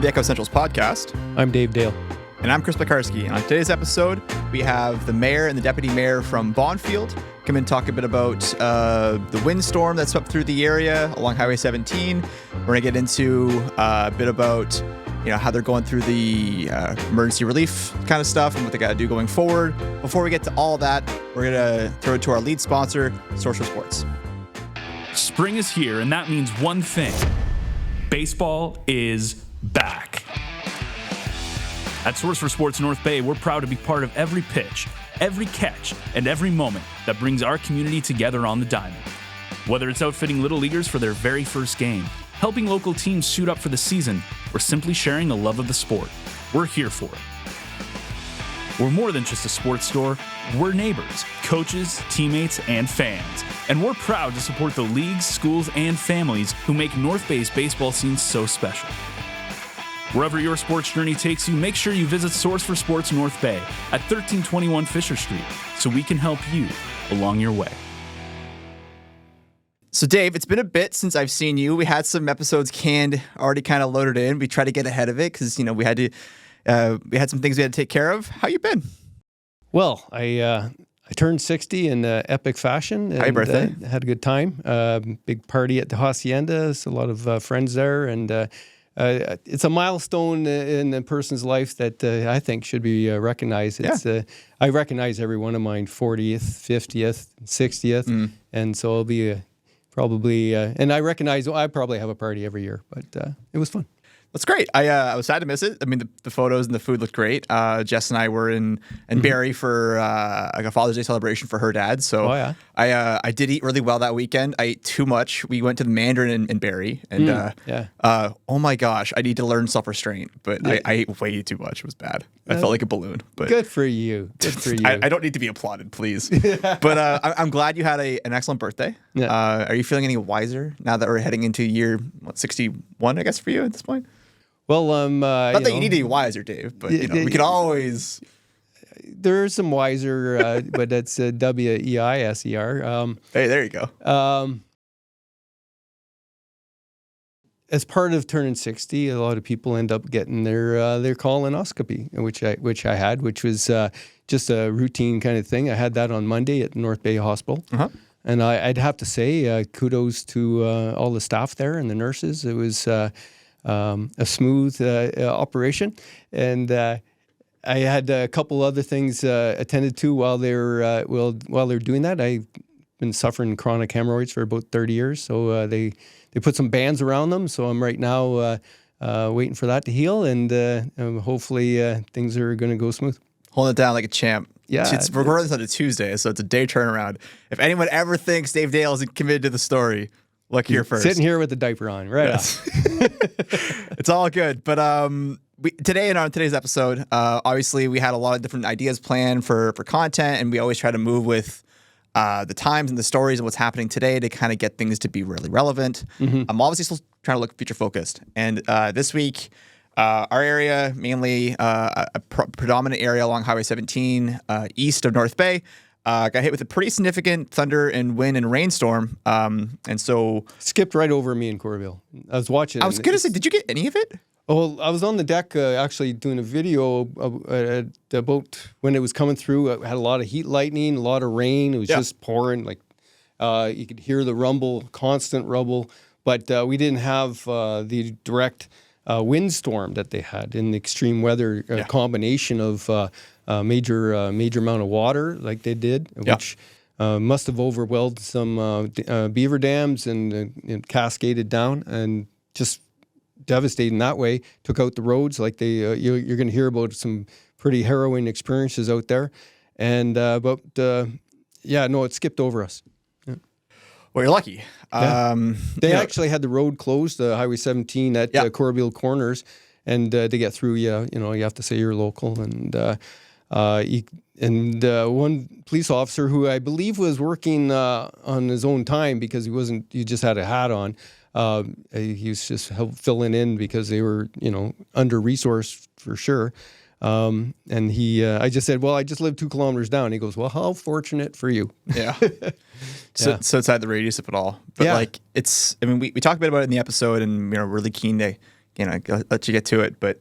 the Echo Central's podcast. I'm Dave Dale. And I'm Chris Pekarski. And on today's episode, we have the mayor and the deputy mayor from Bonfield come and talk a bit about the windstorm that swept through the area along Highway 17. We're going to get into a bit about how they're going through the emergency relief kind of stuff and what they got to do going forward. Before we get to all that, we're going to throw it to our lead sponsor, Source for Sports. Spring is here, and that means one thing. Baseball is back. At Source for Sports North Bay, we're proud to be part of every pitch, every catch, and every moment that brings our community together on the diamond. Whether it's outfitting little leaguers for their very first game, helping local teams suit up for the season, or simply sharing the love of the sport, we're here for it. We're more than just a sports store. We're neighbors, coaches, teammates, and fans. And we're proud to support the leagues, schools, and families who make North Bay's baseball scene so special. Wherever your sports journey takes you, make sure you visit Source for Sports North Bay at 1321 Fisher Street so we can help you along your way. So, Dave, it's been a bit since I've seen you. We had some episodes canned, already kind of loaded in. We tried to get ahead of it because, we had some things we had to take care of. How you been? Well, I turned 60 in epic fashion. And, happy birthday. Had a good time. Big party at the Hacienda. So a lot of friends there. And it's a milestone in a person's life that I think should be recognized. I recognize every one of mine, 40th, 50th, 60th. And so it'll be probably, and I recognize I probably have a party every year, but it was fun. That's great. I was sad to miss it. I mean, the photos and the food looked great. Jess and I were in Barrie for like a Father's Day celebration for her dad. So I did eat really well that weekend. I ate too much. We went to the Mandarin in Barrie, and oh my gosh, I need to learn self-restraint. But I ate way too much. It was bad. I felt like a balloon. But good for you. Good for you. I don't need to be applauded, please. But I'm glad you had an excellent birthday. Yeah. Are you feeling any wiser now that we're heading into year 61? I guess for you at this point. Well, not that you need to be wiser, Dave, but we could always. There's some wiser, but that's WEISER. Hey, there you go. As part of turning 60, a lot of people end up getting their colonoscopy, which I had, which was just a routine kind of thing. I had that on Monday at North Bay Hospital. Uh-huh. And I'd have to say kudos to all the staff there and the nurses. It was a smooth operation, and I had a couple other things attended to while they're doing that. I've been suffering chronic hemorrhoids for about 30 years, so they put some bands around them. So I'm right now waiting for that to heal, and hopefully things are going to go smooth. Holding it down like a champ. Yeah, we're recording this on a Tuesday, so it's a day turnaround. If anyone ever thinks Dave Dale isn't committed to the story, look here first. Sitting here with the diaper on, right? Yes. It's all good. But today and on today's episode, obviously we had a lot of different ideas planned for content, and we always try to move with the times and the stories and what's happening today to kind of get things to be really relevant. Mm-hmm. I'm obviously still trying to look future focused. And this week, our area, mainly a predominant area along Highway 17 east of North Bay, got hit with a pretty significant thunder and wind and rainstorm. And so skipped right over me in Corbett. I was watching. I was going to say, did you get any of it? Oh, I was on the deck actually doing a video about when it was coming through. It had a lot of heat lightning, a lot of rain. It was just pouring. Like you could hear the rumble, constant rumble. But we didn't have the direct windstorm that they had in the extreme weather combination of major amount of water like they did, which must have overwhelmed some beaver dams and cascaded down and just devastating that way. Took out the roads like you're going to hear about some pretty harrowing experiences out there. And it skipped over us. Well, you're lucky. They actually had the road closed, Highway 17 at Corbett Corners, and to get through, you have to say you're local. And one police officer who I believe was working on his own time because he just had a hat on. He was just filling in because they were, under-resourced for sure. And I just said, well, I just live 2 kilometers down. He goes, well, how fortunate for you. Yeah. So outside the radius of it all. But we talked a bit about it in the episode, and, really keen to let you get to it. But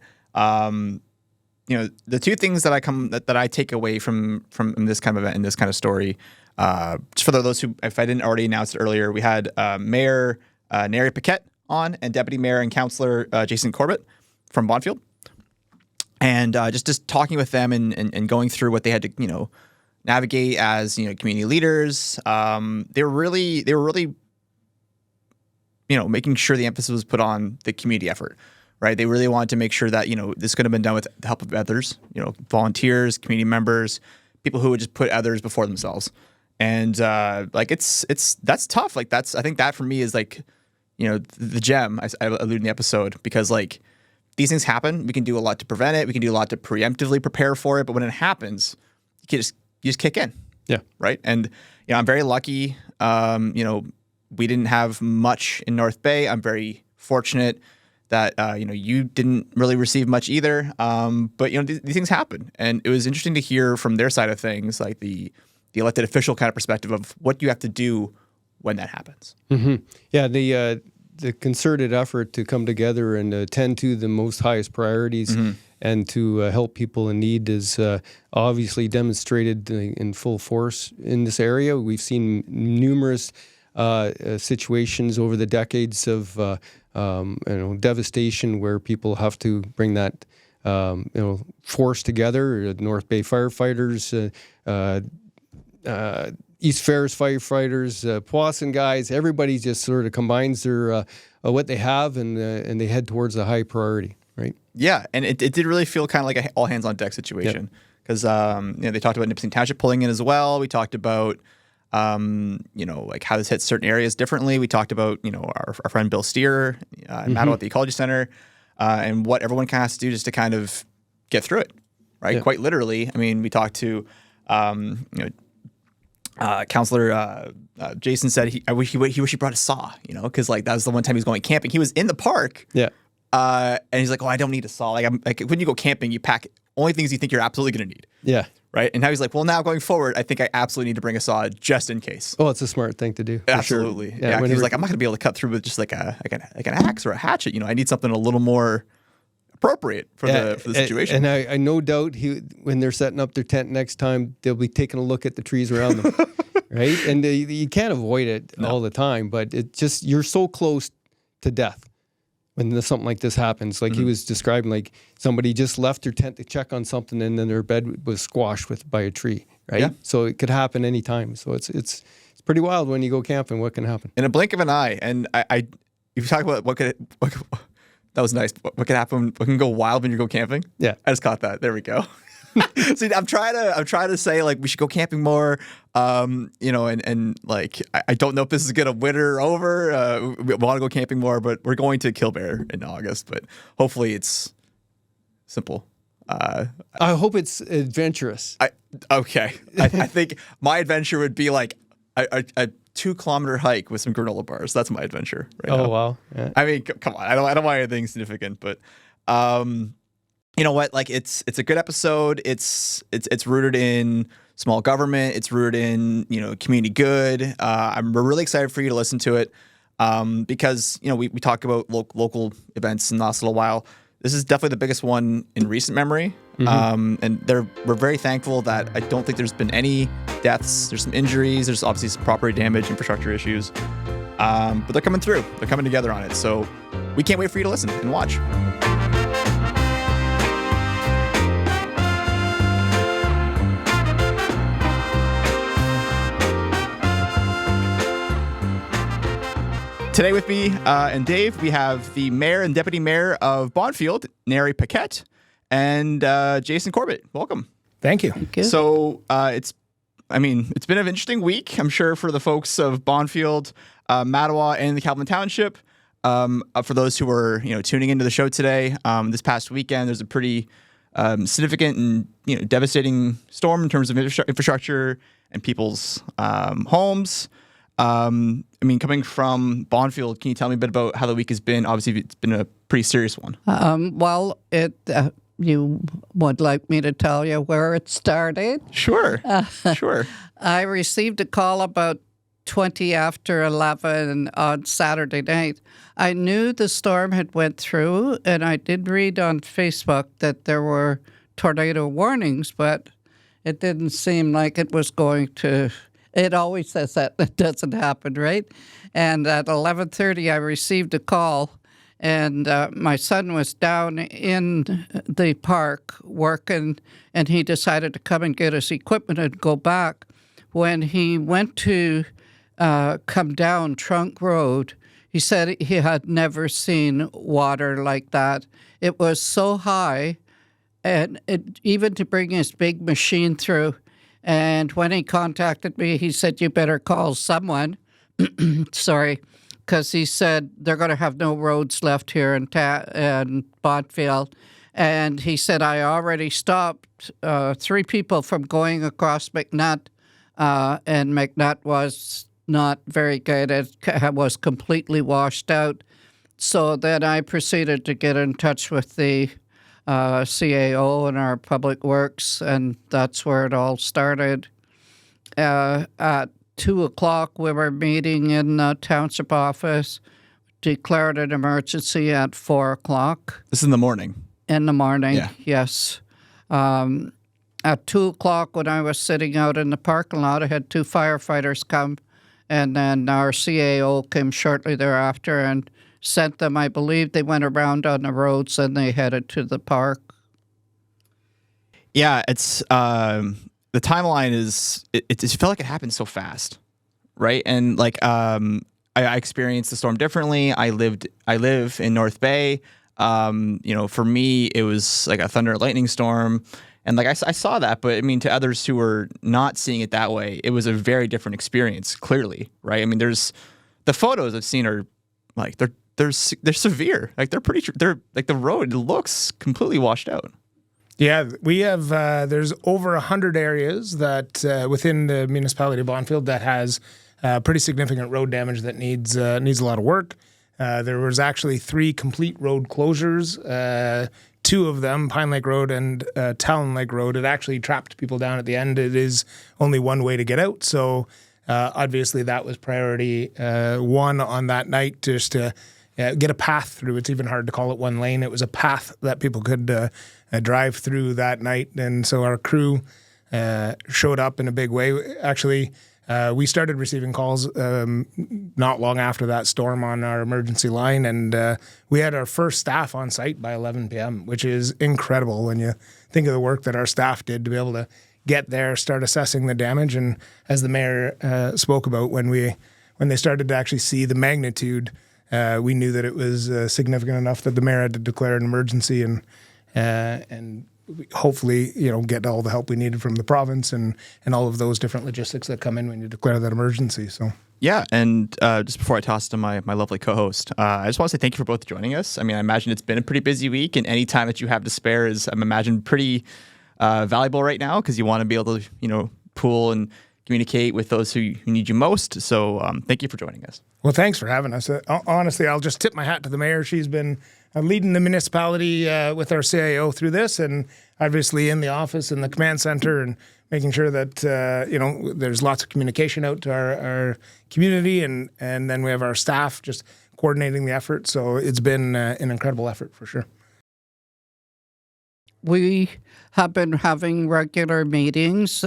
the two things that I take away from this kind of event and this kind of story, just for those who, if I didn't already announce it earlier, we had Mayor Narry Paquette on and Deputy Mayor and Councillor Jason Corbett from Bonfield, and just talking with them and going through what they had to navigate as community leaders. They were really making sure the emphasis was put on the community effort. Right, they really wanted to make sure that this could have been done with the help of others, volunteers, community members, people who would just put others before themselves, and that's tough. I think that for me is the gem I alluded in the episode, because these things happen. We can do a lot to prevent it. We can do a lot to preemptively prepare for it. But when it happens, you just kick in. Yeah. Right. And I'm very lucky. We didn't have much in North Bay. I'm very fortunate that you didn't really receive much either, but these things happen, and it was interesting to hear from their side of things, like the elected official kind of perspective of what you have to do when that happens. Mm-hmm. Yeah, the concerted effort to come together and attend to the most highest priorities and to help people in need is obviously demonstrated in full force in this area. We've seen numerous situations over the decades of devastation where people have to bring that force together. North Bay firefighters, East Ferris firefighters, Powassan guys. Everybody just sort of combines their what they have and they head towards a high priority. Right. Yeah, and it did really feel kind of like an all hands on deck situation, because they talked about Nipissing Township pulling in as well. We talked about how this hits certain areas differently. We talked about, our friend Bill Steer and Mattawa at the Ecology Center, and what everyone kind of has to do just to kind of get through it, right? Yeah. Quite literally. I mean, we talked to, Councillor Jason said I wish he brought a saw, because that was the one time he was going camping. He was in the park, and he's like, "Oh, I don't need a saw. When you go camping, you pack only things you think you're absolutely going to need." Yeah. Right. And now he's like, well, now going forward, I think I absolutely need to bring a saw just in case. Oh, it's a smart thing to do. Absolutely. Sure. Yeah. He's like, I'm not going to be able to cut through with just like an axe or a hatchet. I need something a little more appropriate for the situation. And I no doubt when they're setting up their tent next time, they'll be taking a look at the trees around them. Right. And you can't avoid it all the time, but you're so close to death when something like this happens. He was describing, somebody just left their tent to check on something and then their bed was squashed by a tree, right? Yeah. So it could happen anytime. So it's pretty wild when you go camping, what can happen. In a blink of an eye. And if you talk about what that was nice. What can happen, what can go wild when you go camping? Yeah. I just caught that. There we go. See, I'm trying to say we should go camping more, and I don't know if this is gonna winter over. We want to go camping more, but we're going to Killbear in August. But hopefully it's simple. I hope it's adventurous. I think my adventure would be a 2-kilometer hike with some granola bars. That's my adventure right now. Oh wow! Yeah. I mean, come on. I don't want anything significant, but. You know what? It's a good episode. It's rooted in small government. It's rooted in community good. We're really excited for you to listen to it, because we talk about local events in the last little while. This is definitely the biggest one in recent memory, and we're very thankful that I don't think there's been any deaths. There's some injuries. There's obviously some property damage, infrastructure issues, but they're coming through. They're coming together on it. So we can't wait for you to listen and watch. Today with me and Dave, we have the mayor and deputy mayor of Bonfield, Narry Paquette, and Jason Corbett. Welcome. Thank you. So it's been an interesting week, I'm sure, for the folks of Bonfield, Mattawa, and the Calvin Township. For those who are tuning into the show today, this past weekend there's a pretty significant and devastating storm in terms of infrastructure and people's homes. Coming from Bonfield, can you tell me a bit about how the week has been? Obviously, it's been a pretty serious one. You would like me to tell you where it started? Sure, sure. I received a call about 20 after 11 on Saturday night. I knew the storm had went through, and I did read on Facebook that there were tornado warnings, but it didn't seem like it was going to. It always says that. It doesn't happen, right? And at 11:30, I received a call, and my son was down in the park working, and he decided to come and get his equipment and go back. When he went to come down Trunk Road, he said he had never seen water like that. It was so high, and even to bring his big machine through. And when he contacted me, he said, "You better call someone." Sorry, because he said they're going to have no roads left here in Bonfield. And he said, "I already stopped 3 people from going across McNutt, and McNutt was not very good. It was completely washed out." So then I proceeded to get in touch with the CAO and our Public Works, and that's where it all started. At 2 o'clock, we were meeting in the township office, declared an emergency at 4 o'clock. This is in the morning. In the morning, Yeah. yes. At 2 o'clock, when I was sitting out in the parking lot, I had 2 firefighters come, and then our CAO came shortly thereafter and sent them. I believe they went around on the roads and they headed to the park. Yeah, it's the timeline is it felt like it happened so fast, right? And like I experienced the storm differently. I live in North Bay. For me, it was like a thunder and lightning storm, and like I saw that. But I mean, to others who were not seeing it that way, it was a very different experience. Clearly, right? I mean, there's the photos I've seen are like they're severe. Like they're like the road looks completely washed out. Yeah, we have, there's over 100 areas that within the municipality of Bonfield that has pretty significant road damage that needs a lot of work. There was actually 3 complete road closures, 2 of them, Pine Lake Road and Talon Lake Road. It actually trapped people down at the end. It is only one way to get out. So obviously that was priority 1 on that night, just to get a path through. It's even hard to call it one lane. It was a path that people could drive through that night. And so our crew showed up in a big way. Actually, we started receiving calls not long after that storm on our emergency line, and we had our first staff on site by 11 p.m., which is incredible when you think of the work that our staff did to be able to get there, start assessing the damage. And as the mayor spoke about, when they started to actually see the magnitude, we knew that it was significant enough that the mayor had to declare an emergency and hopefully, get all the help we needed from the province and all of those different logistics that come in when you declare that emergency. So yeah, and just before I toss to my lovely co-host, I just want to say thank you for both joining us. I mean, I imagine it's been a pretty busy week, and any time that you have to spare is, I'm imagining, pretty valuable right now, because you want to be able to, pool and communicate with those who need you most. So thank you for joining us. Well, thanks for having us. Honestly, I'll just tip my hat to the mayor. She's been leading the municipality with our CAO through this, and obviously in the office and the command center, and making sure that there's lots of communication out to our community, and then we have our staff just coordinating the effort. So it's been an incredible effort for sure. We have been having regular meetings,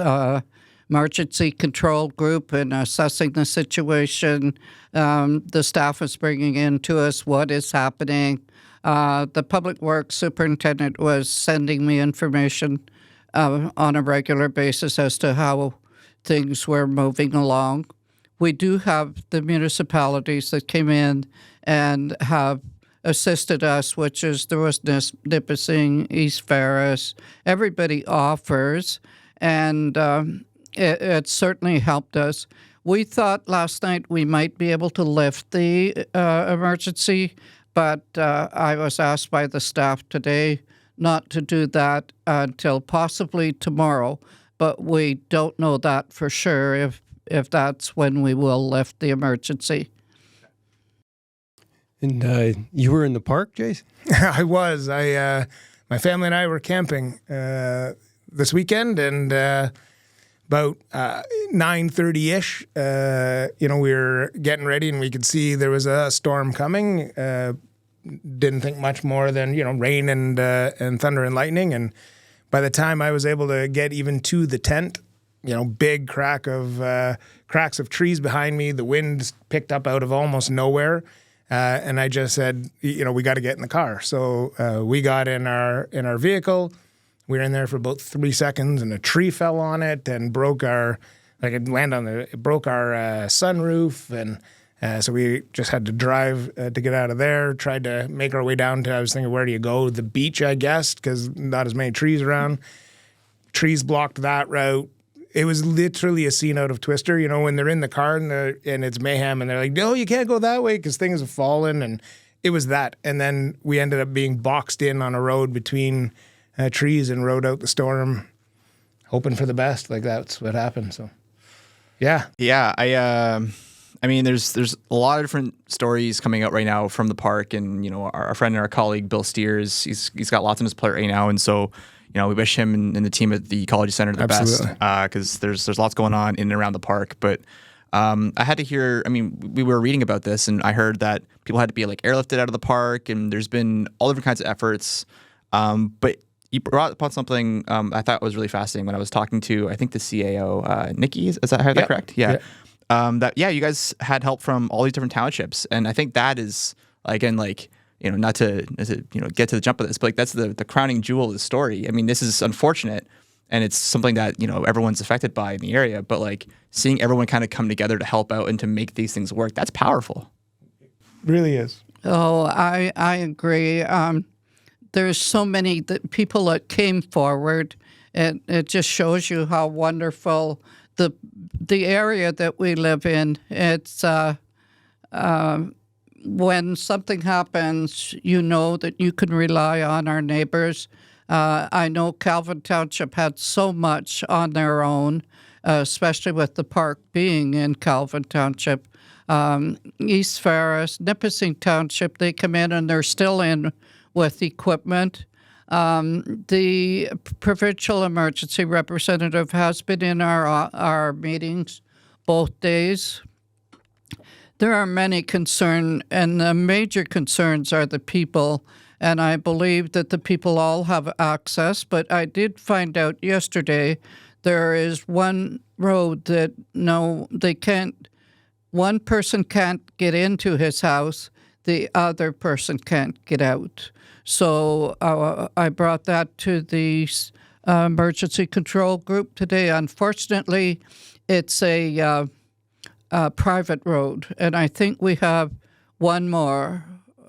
emergency control group, and assessing the situation. The staff is bringing in to us what is happening. The Public Works Superintendent was sending me information on a regular basis as to how things were moving along. We do have the municipalities that came in and have assisted us, which is there was Nipissing, East Ferris. Everybody offers, and it certainly helped us. We thought last night we might be able to lift the emergency, but I was asked by the staff today not to do that until possibly tomorrow. But we don't know that for sure if that's when we will lift the emergency. And you were in the park, Jace? I was. My family and I were camping this weekend, and about 9:30-ish, we were getting ready and we could see there was a storm coming. Didn't think much more than, rain and thunder and lightning. And by the time I was able to get even to the tent, big cracks of trees behind me, the wind picked up out of almost nowhere. And I just said, we got to get in the car. So we got in our vehicle. We were in there for about 3 seconds, and a tree fell on it and broke our sunroof, and so we just had to drive to get out of there. Tried to make our way down to, I was thinking, where do you go? The beach, I guess, because not as many trees around. Trees blocked that route. It was literally a scene out of Twister, when they're in the car and it's mayhem, and they're like, no, you can't go that way because things have fallen, and it was that. And then we ended up being boxed in on a road between trees and rode out the storm, hoping for the best. Like, that's what happened. So, yeah. Yeah, I mean, there's a lot of different stories coming out right now from the park, and our friend and our colleague Bill Steers, he's got lots on his plate right now, and so we wish him and the team at the Ecology Center the best, because there's lots going on in and around the park. But I had to hear. I mean, we were reading about this, and I heard that people had to be like airlifted out of the park, and there's been all different kinds of efforts, but you brought upon something I thought was really fascinating when I was talking to, I think, the CAO, Nikki. Is that that correct? Yeah. You guys had help from all these different townships, and I think that is, again, not to get to the jump of this, but that's the crowning jewel of the story. I mean, this is unfortunate, and it's something that everyone's affected by in the area. But seeing everyone kind of come together to help out and to make these things work, that's powerful. Really is. Oh, I agree. There's so many people that came forward, and it just shows you how wonderful the area that we live in. It's when something happens, that you can rely on our neighbors. I know Calvin Township had so much on their own, especially with the park being in Calvin Township. East Ferris, Nipissing Township, they come in and they're still in with equipment. The provincial emergency representative has been in our meetings both days. There are many concerns, and the major concerns are the people, and I believe that the people all have access, but I did find out yesterday there is one road that one person can't get into his house, the other person can't get out. So I brought that to the emergency control group today. Unfortunately, it's a private road, and I think we have one more.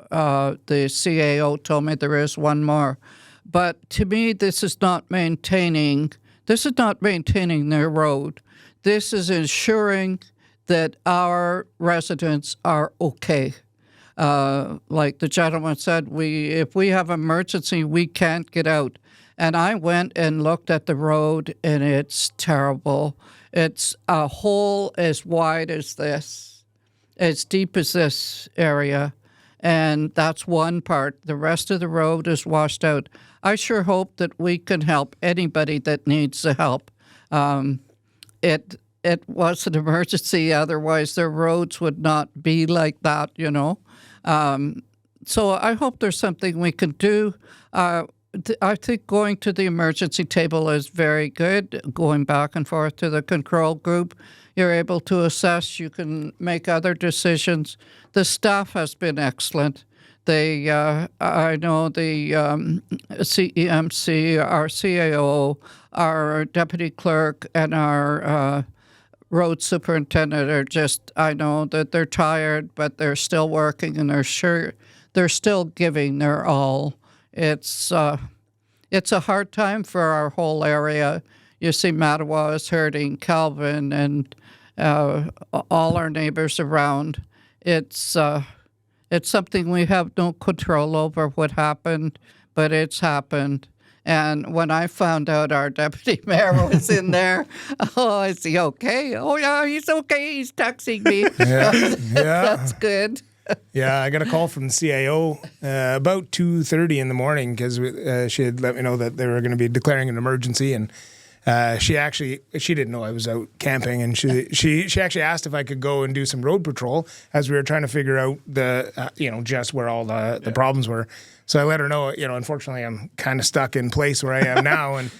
The CAO told me there is one more. But to me, this is not maintaining their road. This is ensuring that our residents are okay. Like the gentleman said, if we have emergency, we can't get out. And I went and looked at the road, and it's terrible. It's a hole as wide as this, as deep as this area, and that's one part. The rest of the road is washed out. I sure hope that we can help anybody that needs the help. It was an emergency, otherwise their roads would not be like that, So I hope there's something we can do. I think going to the emergency table is very good, going back and forth to the control group. You're able to assess. You can make other decisions. The staff has been excellent. I know the CEMC, our CAO, our deputy clerk, and our road superintendent I know that they're tired, but they're still working, and they're still giving their all. It's a hard time for our whole area. You see, Mattawa is hurting, Calvin, and all our neighbors around. It's something we have no control over what happened, but it's happened. And when I found out our deputy mayor was in there, is he okay? Oh, yeah, he's okay. He's texting me. Yeah. That's good. Yeah, I got a call from the CAO about 2:30 in the morning because she had let me know that they were going to be declaring an emergency, and she didn't know I was out camping, and she actually asked if I could go and do some road patrol as we were trying to figure out just where all the problems were. So I let her know, unfortunately I'm kind of stuck in place where I am now, and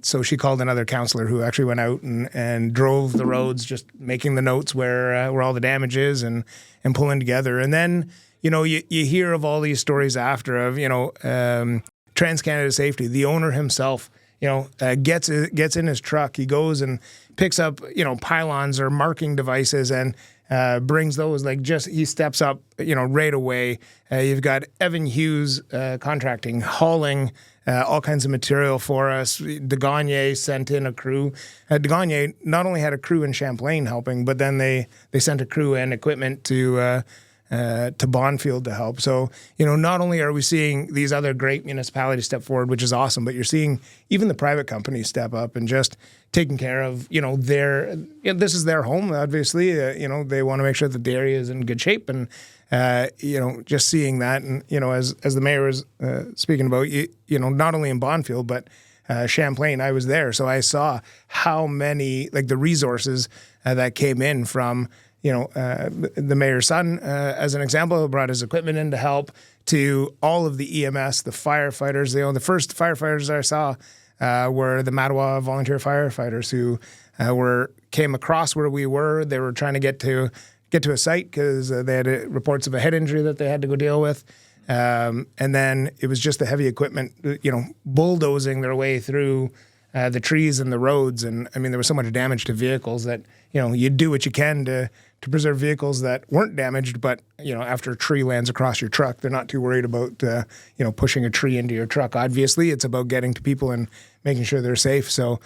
so she called another counselor who actually went out and drove the roads, just making the notes where all the damage is and pulling together. And then, you hear of all these stories after of, TransCanada Safety, the owner himself, gets in his truck. He goes and picks up, pylons or marking devices and brings those, he steps up, right away. You've got Evan Hughes contracting, hauling all kinds of material for us. De Gagne sent in a crew. De Gagne not only had a crew in Champlain helping, but then they sent a crew and equipment to Bonfield to help. So, not only are we seeing these other great municipalities step forward, which is awesome, but you're seeing even the private companies step up and just taking care of, this is their home, obviously. They want to make sure that the area is in good shape, and just seeing that, and as the mayor was speaking about, not only in Bonfield but Champlain, I was there, so I saw how many the resources that came in from the mayor's son, as an example, brought his equipment in to help, to all of the EMS, the firefighters. The first firefighters I saw were the Mattawa volunteer firefighters who came across where we were. They were trying to get to a site because they had reports of a head injury that they had to go deal with. And then it was just the heavy equipment, bulldozing their way through the trees and the roads. And I mean, there was so much damage to vehicles that, you do what you can to preserve vehicles that weren't damaged, but, after a tree lands across your truck, they're not too worried about, pushing a tree into your truck. Obviously, it's about getting to people and making sure they're safe. So,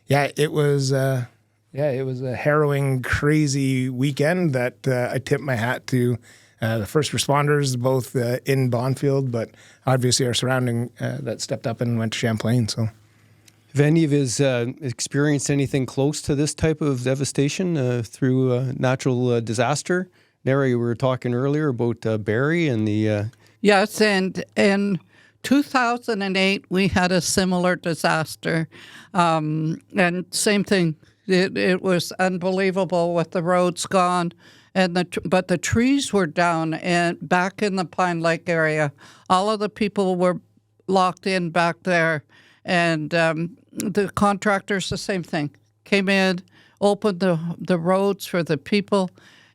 yeah, it was a harrowing, crazy weekend that I tipped my hat to the first responders, both in Bonfield, but obviously our surrounding that stepped up and went to Champlain. So, have any of his experienced anything close to this type of devastation through natural disaster? Narry, we were talking earlier about Barrie and the... Yes, and in 2008, we had a similar disaster. And same thing. It was unbelievable with the roads gone. But the trees were down, and back in the Pine Lake area, all of the people were locked in back there. And the contractors, the same thing, came in, opened the roads for the people.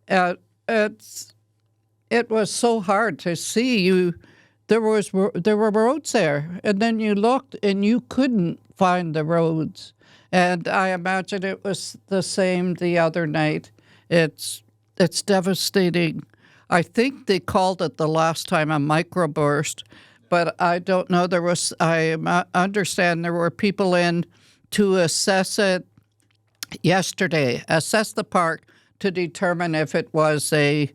It was so hard to see. There were roads there, and then you looked and you couldn't find the roads. And I imagine it was the same the other night. It's devastating. I think they called it the last time a microburst. But I don't know. I understand there were people in to assess it yesterday, assess the park to determine if it was a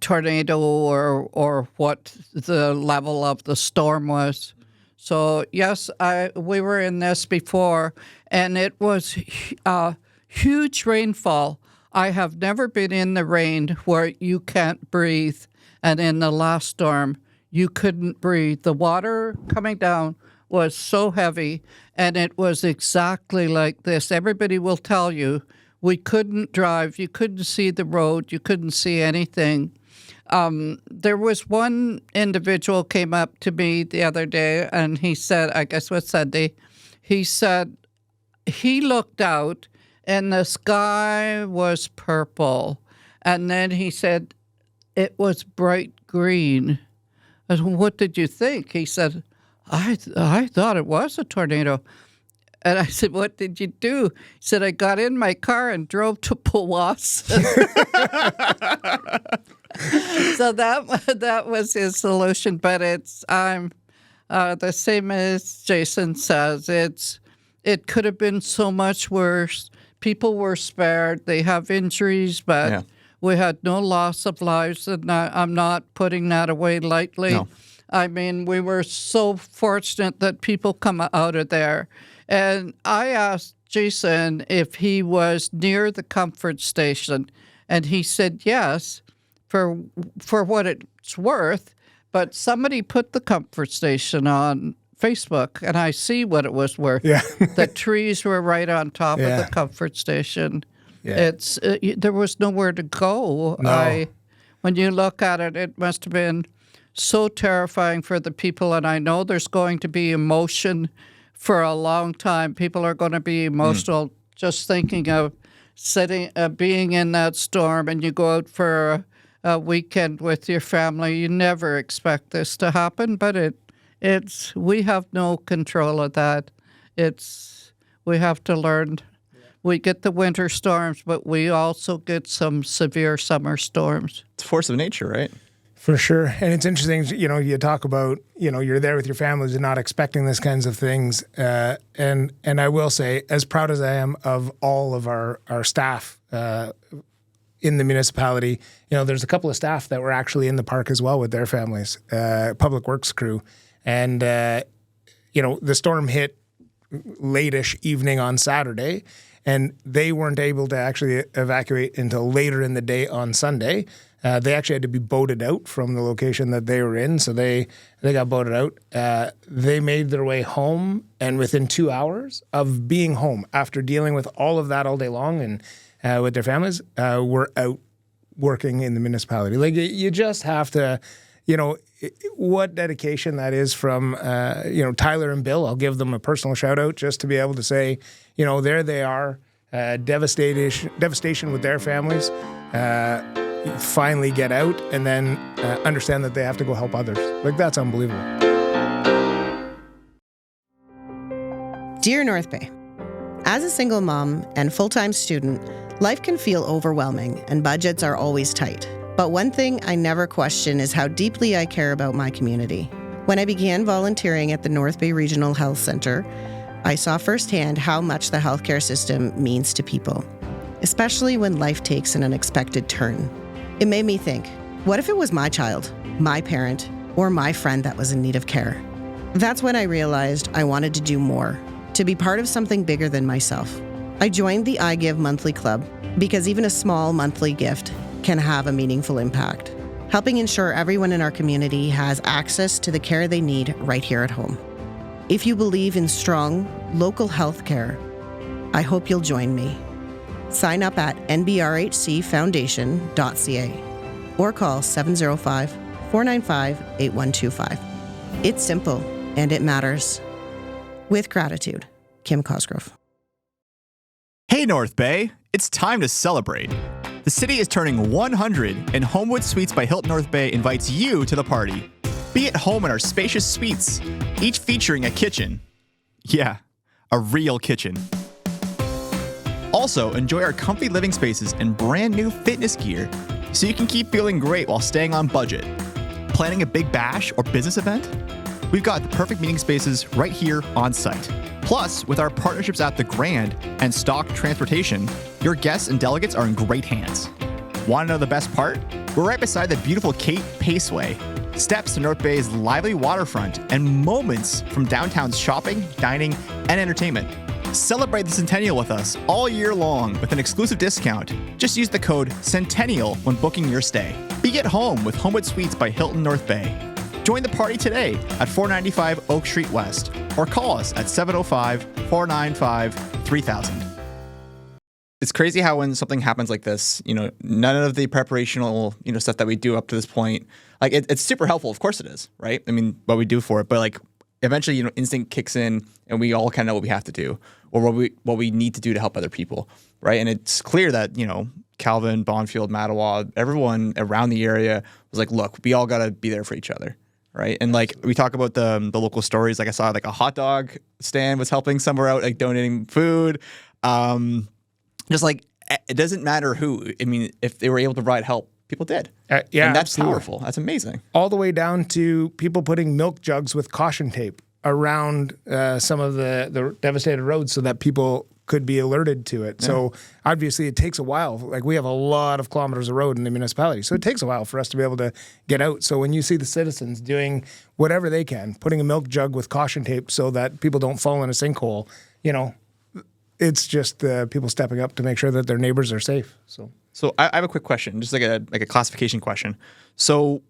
tornado or what the level of the storm was. So yes, we were in this before, and it was huge rainfall. I have never been in the rain where you can't breathe, and in the last storm, you couldn't breathe. The water coming down was so heavy, and it was exactly like this. Everybody will tell you, we couldn't drive, you couldn't see the road, you couldn't see anything. There was one individual came up to me the other day, and he said, I guess it was Sunday, he said he looked out, and the sky was purple. And then he said it was bright green. I said, what did you think? He said, I thought it was a tornado. And I said, what did you do? He said, I got in my car and drove to Powassan. So that was his solution. But I'm the same as Jason says. It could have been so much worse. People were spared. They have injuries, but... Yeah. We had no loss of lives, and I'm not putting that away lightly. No. I mean, we were so fortunate that people come out of there. And I asked Jason if he was near the comfort station, and he said yes, for what it's worth. But somebody put the comfort station on Facebook, and I see what it was worth. Yeah. The trees were right on top of the comfort station. Yeah. There was nowhere to go. No. When you look at it, it must have been so terrifying for the people, and I know there's going to be emotion for a long time. People are going to be emotional just thinking of being in that storm, and you go out for a weekend with your family. You never expect this to happen, but we have no control of that. We have to learn. We get the winter storms, but we also get some severe summer storms. It's a force of nature, right? For sure. And it's interesting, you talk about, you're there with your families and not expecting these kinds of things. And I will say, as proud as I am of all of our staff in the municipality, there's a couple of staff that were actually in the park as well with their families, public works crew. And, the storm hit late-ish evening on Saturday, and they weren't able to actually evacuate until later in the day on Sunday. They actually had to be boated out from the location that they were in, so they got boated out. They made their way home, and within 2 hours of being home, after dealing with all of that all day long and with their families, were out working in the municipality. Like, you just have to, what dedication that is from, Tyler and Bill. I'll give them a personal shout out just to be able to say, there they are, devastation with their families. Finally get out and then understand that they have to go help others. Like, that's unbelievable. Dear North Bay, as a single mom and full-time student, life can feel overwhelming and budgets are always tight. But one thing I never question is how deeply I care about my community. When I began volunteering at the North Bay Regional Health Centre, I saw firsthand how much the healthcare system means to people, especially when life takes an unexpected turn. It made me think, what if it was my child, my parent, or my friend that was in need of care? That's when I realized I wanted to do more, to be part of something bigger than myself. I joined the I Give monthly club because even a small monthly gift can have a meaningful impact, helping ensure everyone in our community has access to the care they need right here at home. If you believe in strong, local health care, I hope you'll join me. Sign up at nbrhcfoundation.ca or call 705-495-8125. It's simple and it matters. With gratitude, Kim Cosgrove. Hey North Bay, it's time to celebrate. The city is turning 100 and Homewood Suites by Hilton North Bay invites you to the party. Be at home in our spacious suites, each featuring a kitchen. Yeah, a real kitchen. Also, enjoy our comfy living spaces and brand new fitness gear so you can keep feeling great while staying on budget. Planning a big bash or business event? We've got the perfect meeting spaces right here on site. Plus, with our partnerships at The Grand and Stock Transportation, your guests and delegates are in great hands. Want to know the best part? We're right beside the beautiful Cape Paceway, steps to North Bay's lively waterfront, and moments from downtown's shopping, dining, and entertainment. Celebrate the Centennial with us all year long with an exclusive discount. Just use the code Centennial when booking your stay. Be at home with Homewood Suites by Hilton North Bay. Join the party today at 495 Oak Street West or call us at 705-495-3000. It's crazy how when something happens like this, none of the preparational, stuff that we do up to this point, like it's super helpful. Of course it is, right? I mean, what we do for it, but like eventually, instinct kicks in and we all kind of know what we have to do or what we need to do to help other people, right? And it's clear that, Calvin, Bonfield, Mattawa, everyone around the area was like, look, we all got to be there for each other, right? And like we talk about the local stories, like I saw like a hot dog stand was helping somewhere out, like donating food. Just like, it doesn't matter who. I mean, if they were able to provide help, people did. Yeah, and that's absolutely. powerful. That's amazing. All the way down to people putting milk jugs with caution tape around some of the devastated roads so that people could be alerted to it. Yeah. So obviously it takes a while. Like we have a lot of kilometers of road in the municipality. So it takes a while for us to be able to get out. So when you see the citizens doing whatever they can, putting a milk jug with caution tape so that people don't fall in a sinkhole, it's just people stepping up to make sure that their neighbors are safe. So I have a quick question, just like a classification question. So,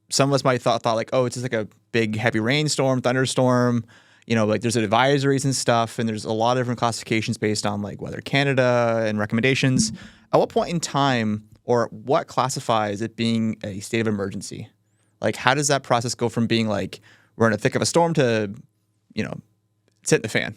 some of us might thought like, oh, it's just like a big heavy rainstorm, thunderstorm. Like there's advisories and stuff, and there's a lot of different classifications based on like Weather Canada and recommendations. At what point in time, or what classifies it being a state of emergency? Like, how does that process go from being like we're in the thick of a storm to, it's hitting the fan?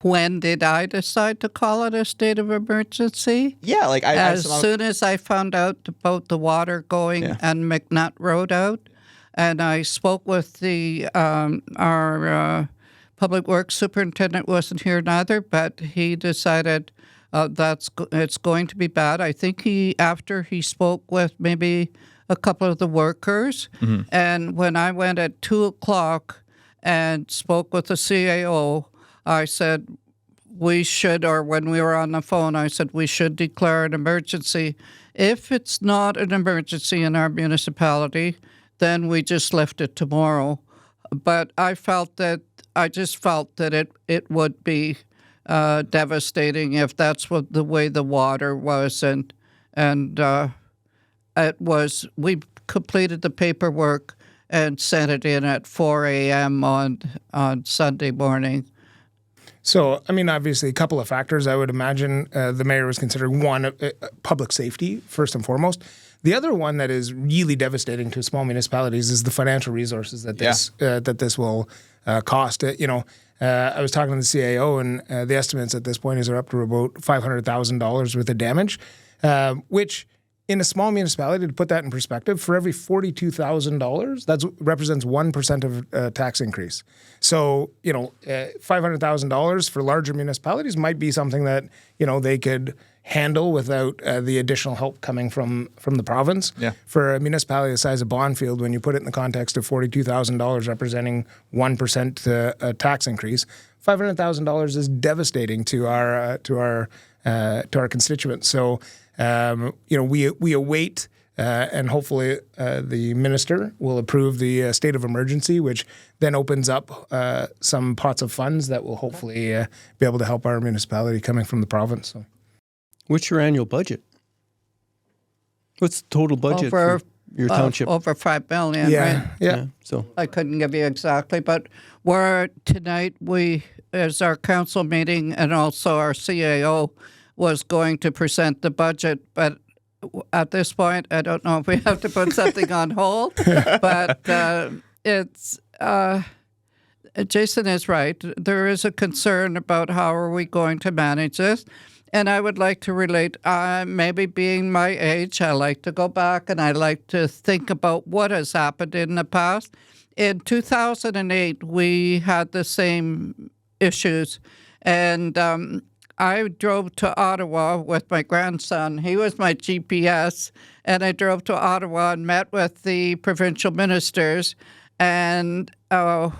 When did I decide to call it a state of emergency? Yeah, like as soon as I found out about the water going and McNutt Road out, and I spoke with the our public works superintendent wasn't here neither, but he decided it's going to be bad. I think after he spoke with maybe a couple of the workers, and when I went at 2:00 and spoke with the CAO, I said we should, or when we were on the phone, I said we should declare an emergency. If it's not an emergency in our municipality, then we just lift it tomorrow. But I just felt that it would be devastating if that's what the way the water was, and it was. We completed the paperwork and sent it in at 4 a.m. on Sunday morning. So, I mean, obviously, a couple of factors. I would imagine the mayor was considering one, public safety first and foremost. The other one that is really devastating to small municipalities is the financial resources that this will cost. I was talking to the CAO, and the estimates at this point are up to about $500,000 worth of damage, which in a small municipality, to put that in perspective, for every $42,000, that represents 1% of tax increase. So, $500,000 for larger municipalities might be something that, they could handle without the additional help coming from the province. Yeah. For a municipality the size of Bonfield, when you put it in the context of $42,000 representing 1% tax increase, $500,000 is devastating to our constituents. So, we await, and hopefully the minister will approve the state of emergency, which then opens up some pots of funds that will hopefully be able to help our municipality coming from the province. So. What's your annual budget? What's the total budget for your township? Over $5 million, right? Yeah. So I couldn't give you exactly, but tonight we, as our council meeting and also our CAO, was going to present the budget, but at this point, I don't know if we have to put something on hold. But Jason is right. There is a concern about how are we going to manage this. And I would like to relate, maybe being my age, I like to go back and I like to think about what has happened in the past. In 2008, we had the same issues. And I drove to Ottawa with my grandson. He was my GPS. And I drove to Ottawa and met with the provincial ministers. And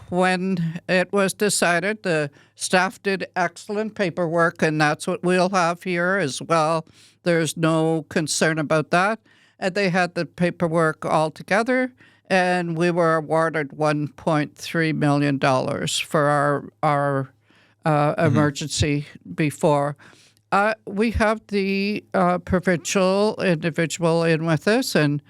when it was decided, the staff did excellent paperwork, and that's what we'll have here as well. There's no concern about that. And they had the paperwork all together, and we were awarded $1.3 million for our emergency before. We have the provincial individual in with us and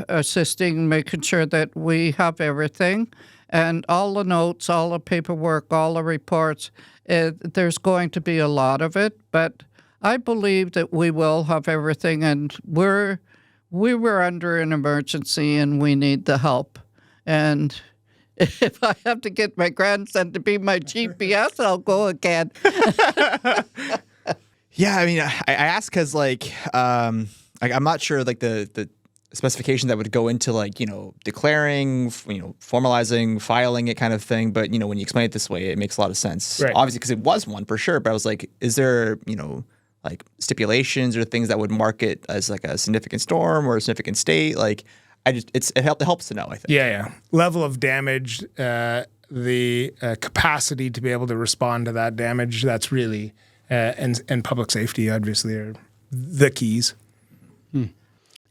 assisting, making sure that we have everything and all the notes, all the paperwork, all the reports. There's going to be a lot of it, but I believe that we will have everything, and we were under an emergency and we need the help. And if I have to get my grandson to be my GPS, I'll go again. Yeah, I mean, I ask because I'm not sure the specifications that would go into declaring, formalizing, filing it kind of thing. But when you explain it this way, it makes a lot of sense. Right. Obviously, because it was one for sure. But I was like, is there stipulations or things that would mark it as a significant storm or a significant state? It helps to know, I think. Yeah. Level of damage, the capacity to be able to respond to that damage. That's really and public safety obviously are the keys.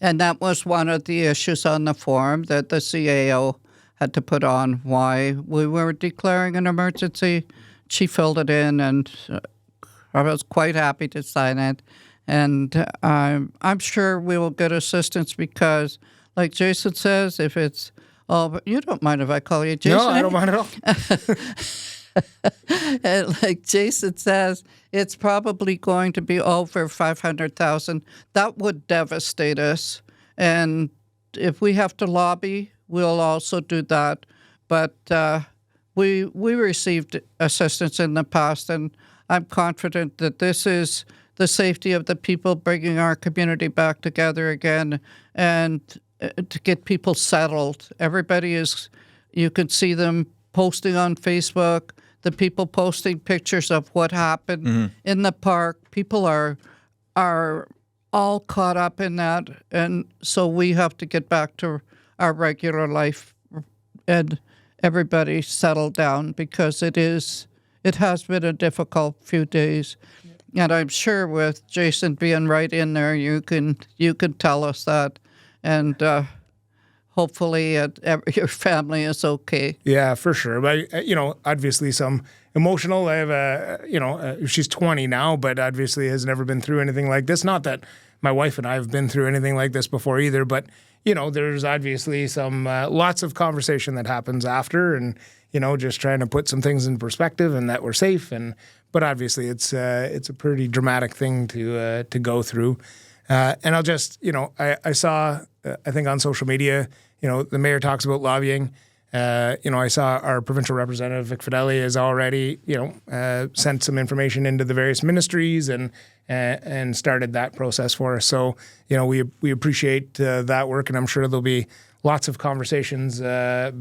And that was one of the issues on the form that the CAO had to put on why we were declaring an emergency. She filled it in, and I was quite happy to sign it. And I'm sure we will get assistance because like Jason says, if it's, oh, but you don't mind if I call you Jason? No, I don't mind at all. And like Jason says, it's probably going to be over 500,000. That would devastate us. And if we have to lobby, we'll also do that. But we received assistance in the past, and I'm confident that this is the safety of the people, bringing our community back together again, and to get people settled. Everybody is, you can see them posting on Facebook, the people posting pictures of what happened in the park. People are all caught up in that, and so we have to get back to our regular life and everybody settle down, because it has been a difficult few days. And I'm sure with Jason being right in there, you can tell us that, and hopefully your family is okay. Yeah, for sure. But obviously some emotional. I have she's 20 now, but obviously has never been through anything like this. Not that my wife and I have been through anything like this before either, but there's obviously some lots of conversation that happens after, and just trying to put some things in perspective and that we're safe. But obviously it's a pretty dramatic thing to go through. And I'll just I saw I think on social media the mayor talks about lobbying. I saw our provincial representative Vic Fideli has already sent some information into the various ministries and started that process for us. So we appreciate that work, and I'm sure there'll be lots of conversations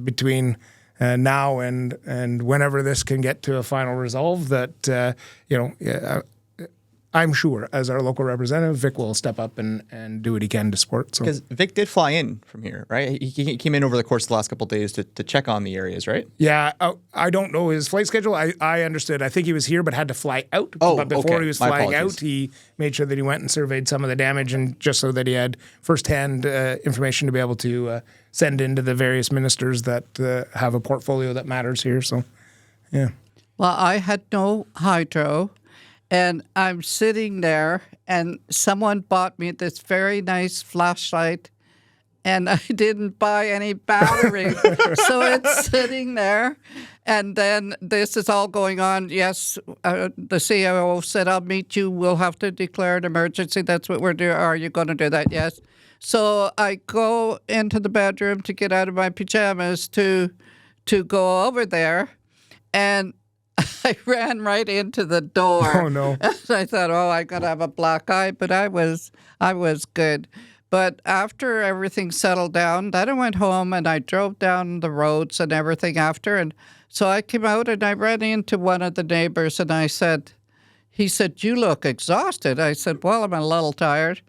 between now and whenever this can get to a final resolve. That I'm sure as our local representative, Vic will step up and do what he can to support. So because Vic did fly in from here, right? He came in over the course of the last couple of days to check on the areas, right? Yeah, I don't know his flight schedule. I understood. I think he was here, but had to fly out. Oh, but before okay. he was My flying apologies. out, he made sure that he went and surveyed some of the damage, and just so that he had firsthand information to be able to send into the various ministers that have a portfolio that matters here. So, yeah. Well, I had no hydro, and I'm sitting there, and someone bought me this very nice flashlight, and I didn't buy any battery. So it's sitting there, and then this is all going on. Yes, the CIO said, I'll meet you. We'll have to declare an emergency. That's what we're doing. Are you going to do that? Yes. So I go into the bedroom to get out of my pajamas to go over there, and I ran right into the door. Oh, no. And I thought, I'm going to have a black eye, but I was good. But after everything settled down, then I went home and I drove down the roads and everything after. And so I came out and I ran into one of the neighbors, and he said, you look exhausted. I said, well, I'm a little tired.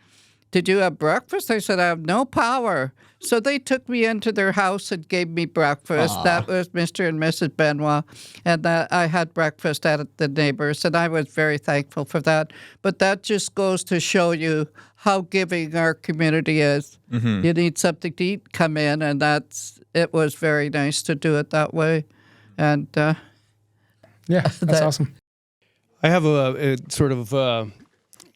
Did you have breakfast? I said, I have no power. So they took me into their house and gave me breakfast. That was Mr. and Mrs. Benoit. And I had breakfast at the neighbors, and I was very thankful for that. But that just goes to show you how giving our community is. Mm-hmm. You need something to eat, come in, and it was very nice to do it that way. And Yeah, that's awesome. I have a sort of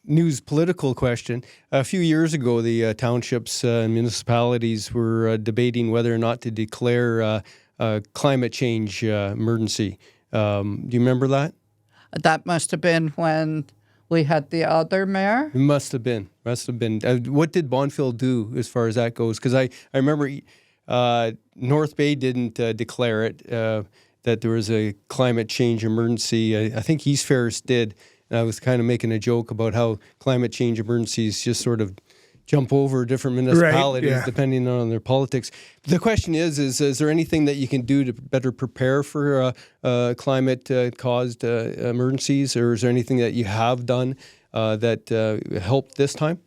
news political question. A few years ago, the townships and municipalities were debating whether or not to declare a climate change emergency. Do you remember that? That must have been when we had the other mayor. It must have been. What did Bonfield do as far as that goes? Because I remember North Bay didn't declare it, that there was a climate change emergency. I think East Ferris did. And I was kind of making a joke about how climate change emergencies just sort of jump over different municipalities depending on their politics. The question is there anything that you can do to better prepare for climate-caused emergencies, or is there anything that you have done that helped this time?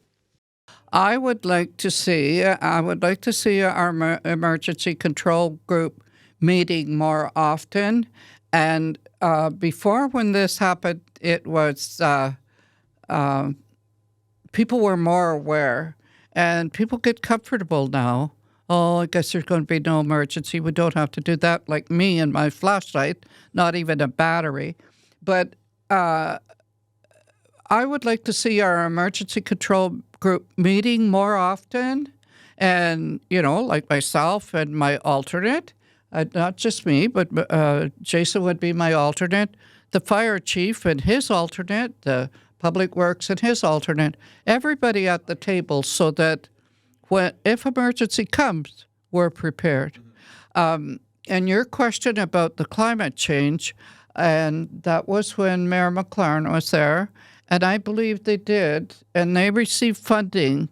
I would like to see our emergency control group meeting more often. And before, when this happened, it was people were more aware, and people get comfortable now. Oh, I guess there's going to be no emergency. We don't have to do that, like me and my flashlight, not even a battery. But I would like to see our emergency control group meeting more often And, like myself and my alternate, not just me, but Jason would be my alternate, the fire chief and his alternate, the public works and his alternate, everybody at the table so that if emergency comes, we're prepared. And your question about the climate change, and that was when Mayor McLaren was there, and I believe they did, and they received funding.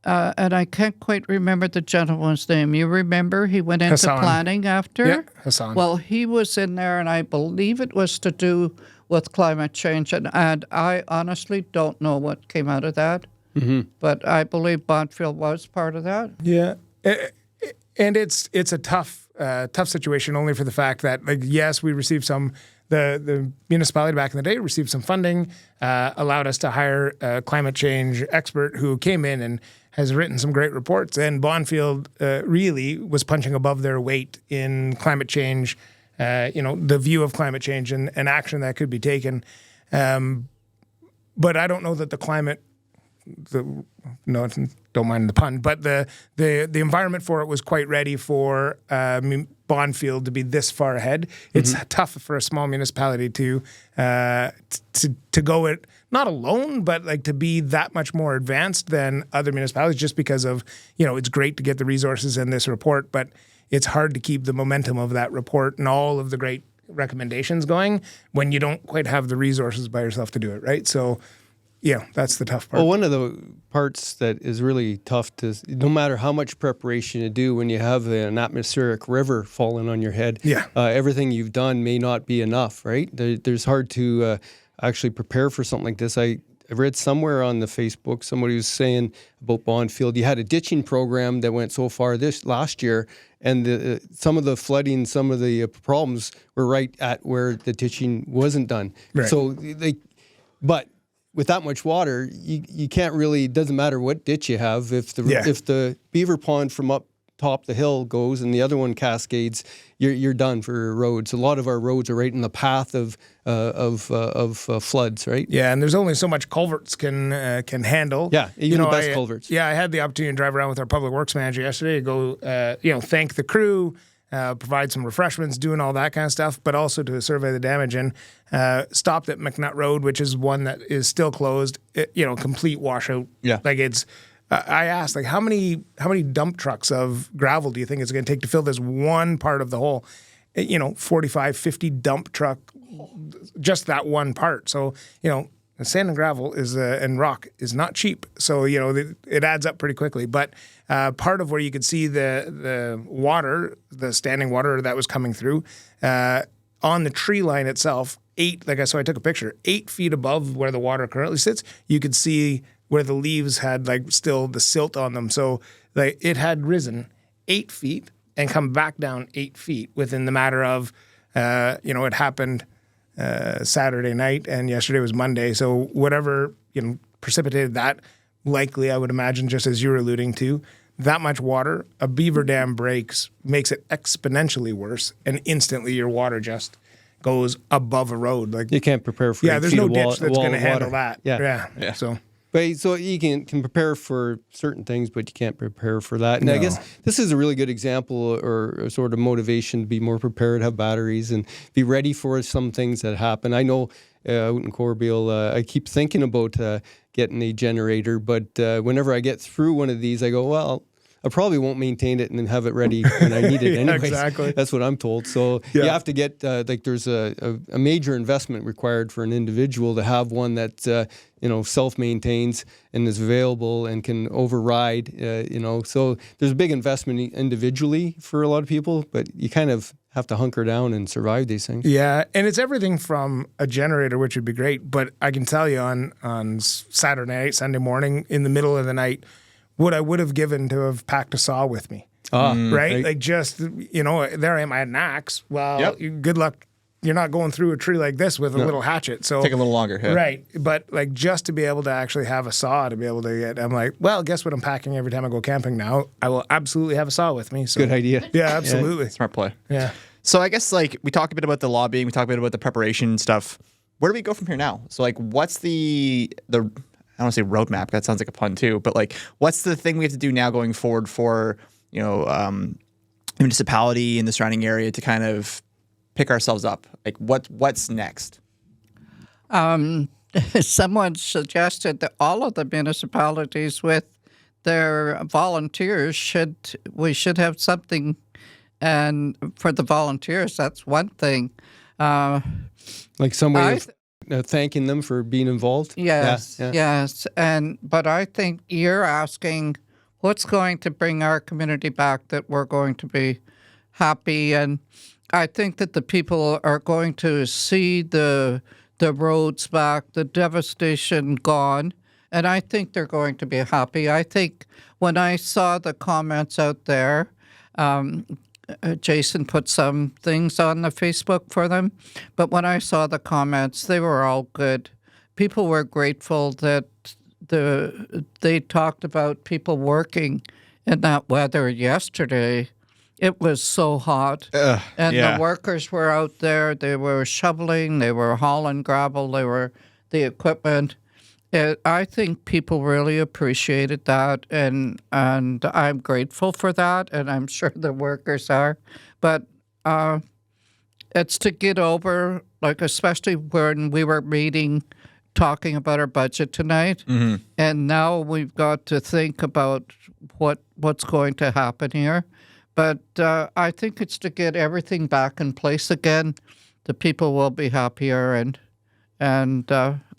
And I can't quite remember the gentleman's name. You remember he went into Hassan. Planning after? Yeah, Hassan. Well, he was in there, and I believe it was to do with climate change. And I honestly don't know what came out of that. But I believe Bonfield was part of that. Yeah, and it's a tough situation only for the fact that, like, yes, we received some. The municipality back in the day received some funding, allowed us to hire a climate change expert who came in and has written some great reports. And Bonfield really was punching above their weight in climate change, the view of climate change and action that could be taken. But I don't know that the climate, don't mind the pun, but the environment for it was quite ready for Bonfield to be this far ahead. It's tough for a small municipality to go it not alone, but like to be that much more advanced than other municipalities, just because of it's great to get the resources in this report, but it's hard to keep the momentum of that report and all of the great recommendations going when you don't quite have the resources by yourself to do it, right? So. Yeah, that's the tough part. Well, one of the parts that is really tough no matter how much preparation you do, when you have an atmospheric river falling on your head, everything you've done may not be enough, right? There's hard to actually prepare for something like this. I read somewhere on the Facebook, somebody was saying about Bonfield, you had a ditching program that went so far this last year, and some of the flooding, some of the problems were right at where the ditching wasn't done. Right. So but with that much water, you can't really. It doesn't matter what ditch you have. If the beaver pond from up top the hill goes and the other one cascades, you're done for roads. A lot of our roads are right in the path of floods, right? Yeah, and there's only so much culverts can handle. Yeah, even the best culverts. Yeah, I had the opportunity to drive around with our public works manager yesterday to go, thank the crew. Provide some refreshments, doing all that kind of stuff, but also to survey the damage, and stopped at McNutt Road, which is one that is still closed. Complete washout. Yeah, like it's. I asked, like, how many dump trucks of gravel do you think it's going to take to fill this one part of the hole? 45, 50 dump truck, just that one part. So sand and gravel and rock is not cheap. So it adds up pretty quickly, but. Part of where you could see the water, the standing water that was coming through, on the tree line itself, so I took a picture, 8 feet above where the water currently sits, you could see where the leaves had still the silt on them. So it had risen 8 feet and come back down 8 feet within the matter of, it happened Saturday night and yesterday was Monday. So whatever, precipitated that, likely, I would imagine, just as you were alluding to, that much water, a beaver dam breaks, makes it exponentially worse, and instantly your water just goes above a road. Like you can't prepare for. Yeah, there's no ditch that's going to handle that. Yeah. So you can prepare for certain things, but you can't prepare for that. And I guess this is a really good example or a sort of motivation to be more prepared, have batteries, and be ready for some things that happen. I know out in Corbett, I keep thinking about getting a generator, but whenever I get through one of these, I go, well, I probably won't maintain it and have it ready when I need it anyways. Exactly. That's what I'm told. So you have to get, there's a major investment required for an individual to have one that, self-maintains and is available and can override, So there's a big investment individually for a lot of people, but you kind of have to hunker down and survive these things. Yeah, and it's everything from a generator, which would be great, but I can tell you on Saturday night, Sunday morning, in the middle of the night, what I would have given to have packed a saw with me. Right? Like just, there I am, I had an axe. Well, good luck. You're not going through a tree like this with a little hatchet. So take a little longer. Yeah. Right. But just to be able to actually have a saw to be able to get, I'm like, well, guess what I'm packing every time I go camping now? I will absolutely have a saw with me. So, good idea. Yeah, absolutely. Yeah. Smart play. Yeah. So I guess we talked a bit about the lobbying, we talked a bit about the preparation stuff. Where do we go from here now? So what's the don't want to say roadmap. That sounds like a pun too. But like, what's the thing we have to do now going forward for municipality and the surrounding area to kind of pick ourselves up? Like, what's next? Someone suggested that all of the municipalities with their volunteers we should have something, and for the volunteers, that's one thing. Like some way of thanking them for being involved. Yes, yes, but I think you're asking what's going to bring our community back that we're going to be happy, and I think that the people are going to see the roads back, the devastation gone, and I think they're going to be happy. I think when I saw the comments out there, Jason put some things on the Facebook for them, but when I saw the comments, they were all good. People were grateful that they talked about people working in that weather yesterday. It was so hot, and the workers were out there. They were shoveling, they were hauling gravel, they were the equipment. I think people really appreciated that, and I'm grateful for that, and I'm sure the workers are. But it's to get over, like especially when we were meeting, talking about our budget tonight, and now we've got to think about what's going to happen here. But I think it's to get everything back in place again. The people will be happier, and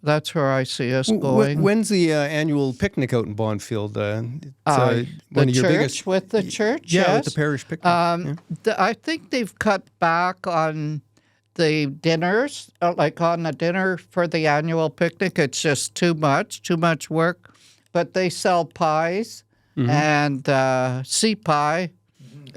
that's where I see us going. When's the annual picnic out in Bonfield? The church, with the church, yeah, yes. with the parish picnic. I think they've cut back on the dinners, like on the dinner for the annual picnic. It's just too much work. But they sell pies and sea pie,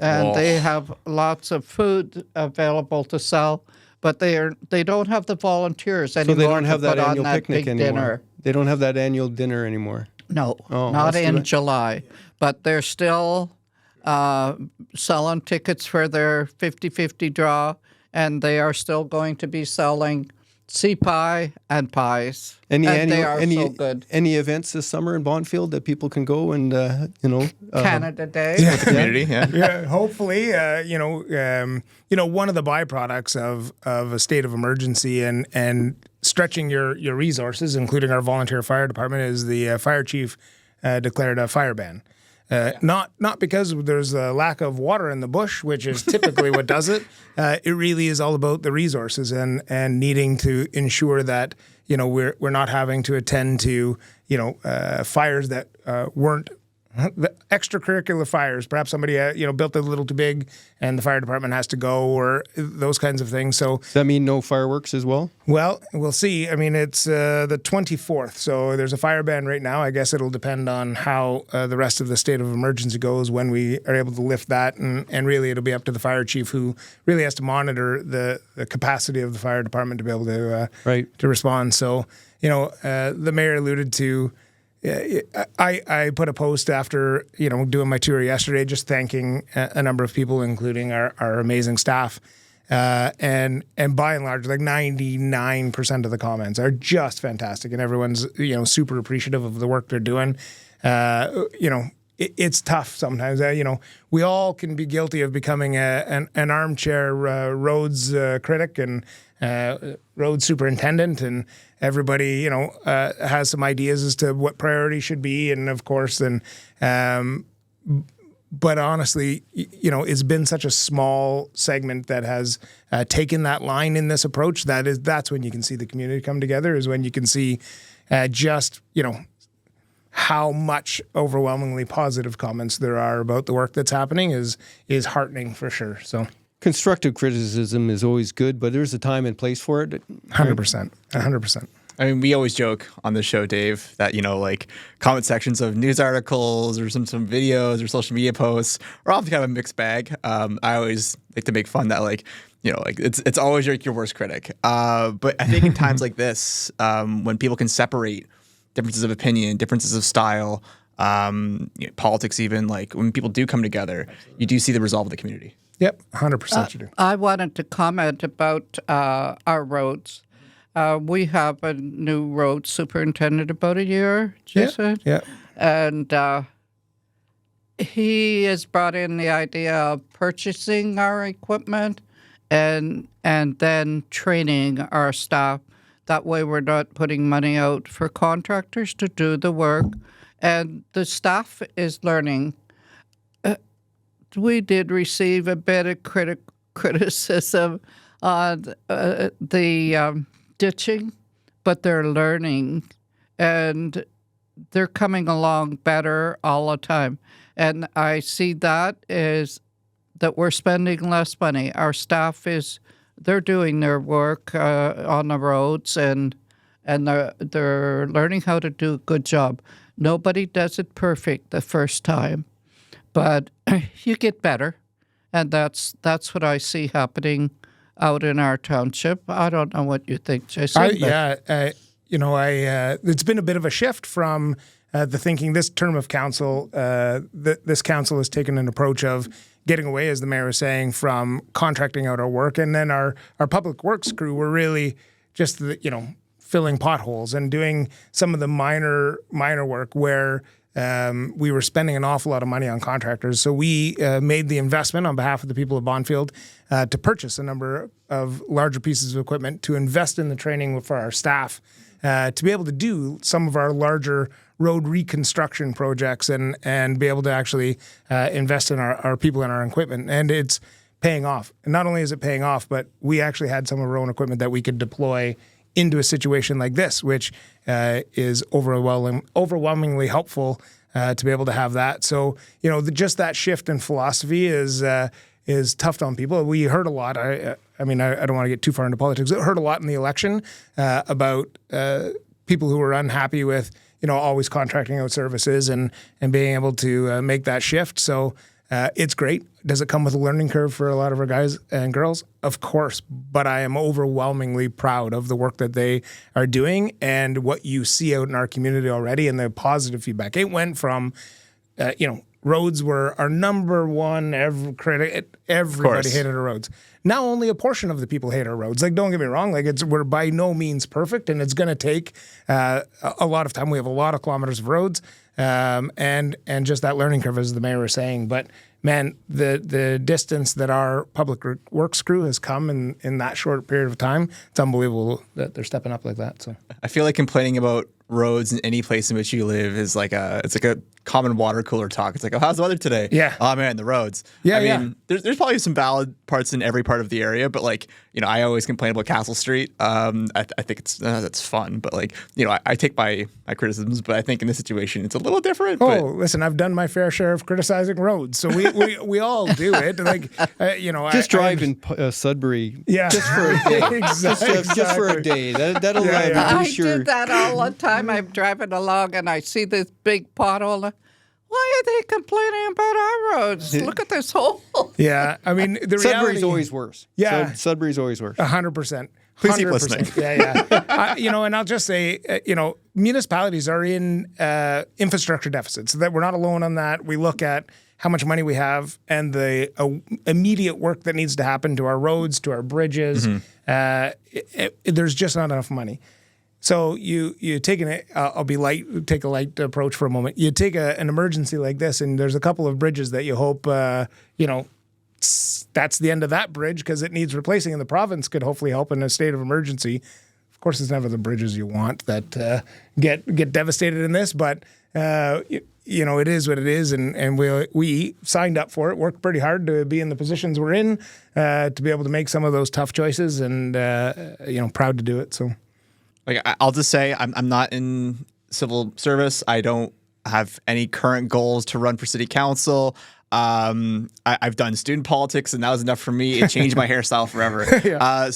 and they have lots of food available to sell. But they don't have the volunteers anymore. So they don't have that put annual on that picnic big anymore. dinner. They don't have that annual dinner anymore. No, Oh, not that's too in bad. July. But they're still selling tickets for their 50-50 draw, and they are still going to be selling sea pie and pies. And they are so good. Any events this summer in Bonfield that people can go and Canada Day. The community, Yeah, hopefully, one of the byproducts of a state of emergency and stretching your resources, including our volunteer fire department, is the fire chief declared a fire ban. Not because there's a lack of water in the bush, which is typically what does it. It really is all about the resources and needing to ensure that we're not having to attend to fires that weren't the extracurricular fires. Perhaps somebody built it a little too big, and the fire department has to go, or those kinds of things. So does that mean no fireworks as well? Well, we'll see. I mean, it's the 24th, so there's a fire ban right now. I guess it'll depend on how the rest of the state of emergency goes when we are able to lift that, and really it'll be up to the fire chief, who really has to monitor the capacity of the fire department to be able to to respond. So the mayor alluded to. I put a post after doing my tour yesterday, just thanking a number of people, including our amazing staff, and by and large, like 99% of the comments are just fantastic, and everyone's super appreciative of the work they're doing. It's tough sometimes. We all can be guilty of becoming an armchair roads critic and road superintendent, and everybody has some ideas as to what priority should be, and of course, but honestly, it's been such a small segment that has taken that line in this approach. That's when you can see the community come together. Is when you can see how much overwhelmingly positive comments there are about the work that's happening is heartening for sure. So. Constructive criticism is always good, but there's a time and place for it. 100%. I mean, we always joke on the show, Dave, that, like comment sections of news articles or some videos or social media posts are often kind of a mixed bag. I always like to make fun that it's always your worst critic. But I think in times like this, when people can separate differences of opinion, differences of style, politics even, like when people do come together, you do see the resolve of the community. Yep, 100% you do. I wanted to comment about our roads. We have a new road superintendent about a year, Jason. Yeah. And he has brought in the idea of purchasing our equipment and then training our staff. That way we're not putting money out for contractors to do the work. And the staff is learning. We did receive a bit of criticism on the ditching, but they're learning. And they're coming along better all the time. And I see that is that we're spending less money. Our staff they're doing their work on the roads and they're learning how to do a good job. Nobody does it perfect the first time, but you get better. And that's what I see happening out in our township. I don't know what you think, Jason. It's been a bit of a shift from the thinking this term of council. This council has taken an approach of getting away, as the mayor was saying, from contracting out our work, and then our public works crew were really just filling potholes and doing some of the minor work where we were spending an awful lot of money on contractors. So we made the investment on behalf of the people of Bonfield to purchase a number of larger pieces of equipment to invest in the training for our staff to be able to do some of our larger road reconstruction projects and be able to actually invest in our people and our equipment. And it's paying off. And not only is it paying off, but we actually had some of our own equipment that we could deploy into a situation like this, which is overwhelmingly helpful to be able to have that. So, just that shift in philosophy is tough on people. We heard a lot. I don't want to get too far into politics. I heard a lot in the election about people who were unhappy with, always contracting out services and being able to make that shift. So it's great. Does it come with a learning curve for a lot of our guys and girls? Of course. But I am overwhelmingly proud of the work that they are doing and what you see out in our community already and the positive feedback. It went from, roads were our number one everybody hated our roads. Now only a portion of the people hate our roads. Like, don't get me wrong. Like, we're by no means perfect, and it's going to take a lot of time. We have a lot of kilometers of roads, and just that learning curve, as the mayor was saying. But man, the distance that our public works crew has come in that short period of time, it's unbelievable that they're stepping up like that. So I feel like complaining about roads in any place in which you live is like a common water cooler talk. It's like, oh, how's the weather today? Yeah. Oh man, the roads. Yeah, I mean, there's probably some valid parts in every part of the area, but like, I always complain about Castle Street. I think that's fun, but like, I take my criticisms, but I think in this situation it's a little different. Listen, I've done my fair share of criticizing roads, so we all do it. Like, just drive in Sudbury. Yeah. Just for a day. Exactly. Just for a day. That'll I reduce your. do that all the time. I'm driving along and I see this big pothole. Why are they complaining about our roads? Look at this hole. Yeah, I mean, the reality... Sudbury's always worse. Yeah. Sudbury's always worse. 100%. Please keep listening. Yeah. And I'll just say, municipalities are in infrastructure deficits. That we're not alone on that. We look at how much money we have and the immediate work that needs to happen to our roads, to our bridges. Mm-hmm. There's just not enough money. So you take take a light approach for a moment. You take an emergency like this, and there's a couple of bridges that you hope, that's the end of that bridge because it needs replacing, and the province could hopefully help in a state of emergency. Of course, it's never the bridges you want that get devastated in this, but it is what it is, and we signed up for it, worked pretty hard to be in the positions we're in, to be able to make some of those tough choices, and proud to do it. So. Like, I'll just say I'm not in civil service. I don't have any current goals to run for city council. I've done student politics, and that was enough for me. It changed my hairstyle forever. Yeah.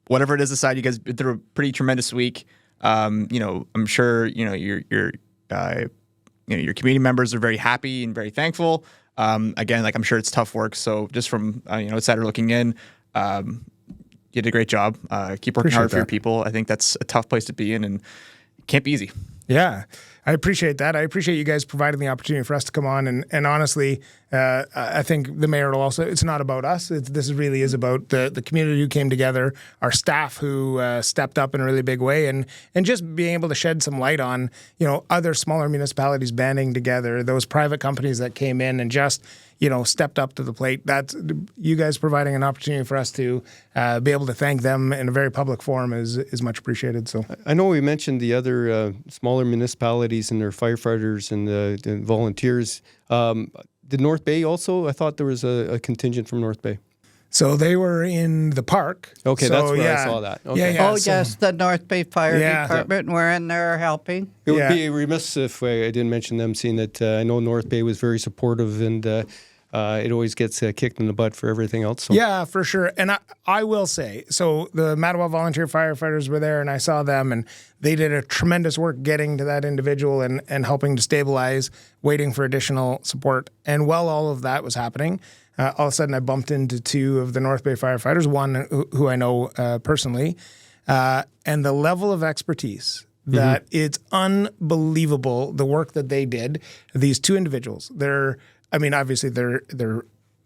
Whatever it is aside, you guys been through a pretty tremendous week. I'm sure your community members are very happy and very thankful. Again, like, I'm sure it's tough work. So just from outsider looking in. You did a great job. Keep working hard for your people. I think that's a tough place to be in, and it can't be easy. Yeah. I appreciate that. I appreciate you guys providing the opportunity for us to come on. And honestly, I think the mayor will also, it's not about us. This really is about the community who came together, our staff who stepped up in a really big way, and just being able to shed some light on, other smaller municipalities banding together, those private companies that came in and just, stepped up to the plate. That's you guys providing an opportunity for us to be able to thank them in a very public forum is much appreciated. So I know we mentioned the other smaller municipalities and their firefighters and the volunteers. Did North Bay also? I thought there was a contingent from North Bay. So they were in the park. Okay, so, that's where I saw that. Okay. Oh, yes, the North Bay Fire Department were in there helping. It would be remiss if I didn't mention them, seeing that I know North Bay was very supportive, and it always gets kicked in the butt for everything else. So. Yeah, for sure. And I will say, so the Mattawa volunteer firefighters were there, and I saw them, and they did a tremendous work getting to that individual and helping to stabilize, waiting for additional support. And while all of that was happening, all of a sudden I bumped into two of the North Bay firefighters, one who I know personally, and the level of expertise that it's unbelievable, the work that they did. These two individuals, obviously they're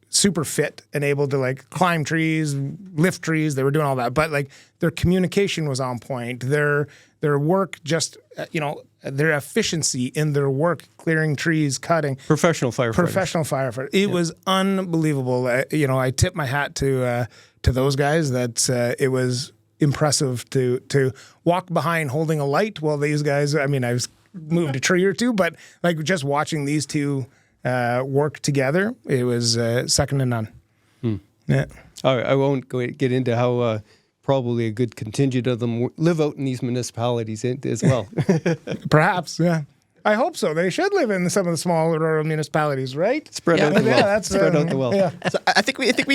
super fit and able to climb trees, lift trees. They were doing all that, but their communication was on point. Their work just, their efficiency in their work, clearing trees, cutting. Professional firefighter. It was unbelievable. I tip my hat to those guys. It was impressive to walk behind holding a light while these guys, I've moved a tree or two, but just watching these two work together, it was second to none. Yeah. I won't get into how probably a good contingent of them live out in these municipalities as well. Perhaps, yeah. I hope so. They should live in some of the smaller rural municipalities, right? Spread out the wealth. Spread out the wealth. Yeah. So I think we did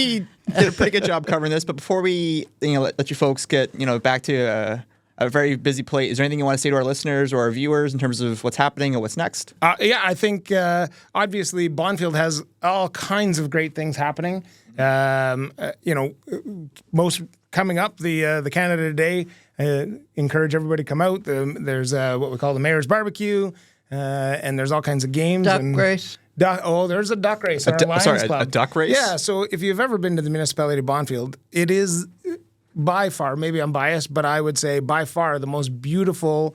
a pretty good job covering this. But before we let you folks get back to a very busy plate, is there anything you want to say to our listeners or our viewers in terms of what's happening and what's next? I think obviously Bonfield has all kinds of great things happening. Most coming up, the Canada Day. Encourage everybody to come out. There's what we call the Mayor's Barbecue, and there's all kinds of games. Duck race. There's a duck race. At our Lions Club. A duck race? Yeah, so if you've ever been to the municipality of Bonfield, it is by far, maybe I'm biased, but I would say by far the most beautiful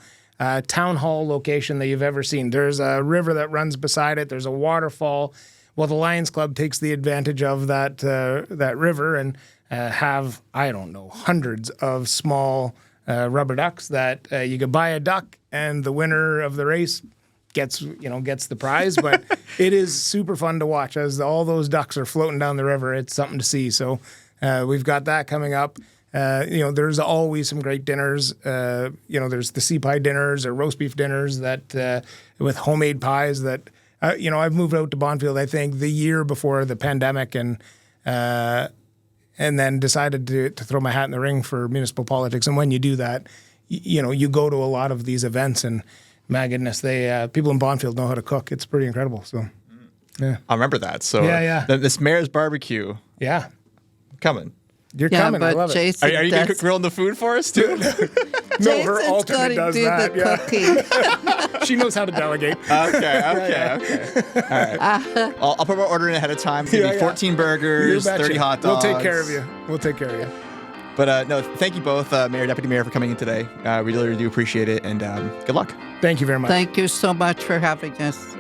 town hall location that you've ever seen. There's a river that runs beside it. There's a waterfall. Well, the Lions Club takes the advantage of that river and have, hundreds of small rubber ducks that you could buy a duck, and the winner of the race gets the prize. But it is super fun to watch as all those ducks are floating down the river. It's something to see. So we've got that coming up. There's always some great dinners. There's the sea pie dinners or roast beef dinners that with homemade pies that, I've moved out to Bonfield, I think, the year before the pandemic and then decided to throw my hat in the ring for municipal politics. And when you do that, you go to a lot of these events, and my goodness, people in Bonfield know how to cook. It's pretty incredible. So, yeah. I remember that. So, this Mayor's Barbecue. Yeah. Coming. You're coming. I love Jason, it. Are you going to grilling the food for us, too? No, her alternate does that. The cooking. She knows how to delegate. Okay. All right. I'll put my order in ahead of time. It's going to be 14 burgers, 30 hot dogs. We'll take care of you. But no, thank you both, Mayor, Deputy Mayor, for coming in today. We really do appreciate it, and good luck. Thank you very much. Thank you so much for having us.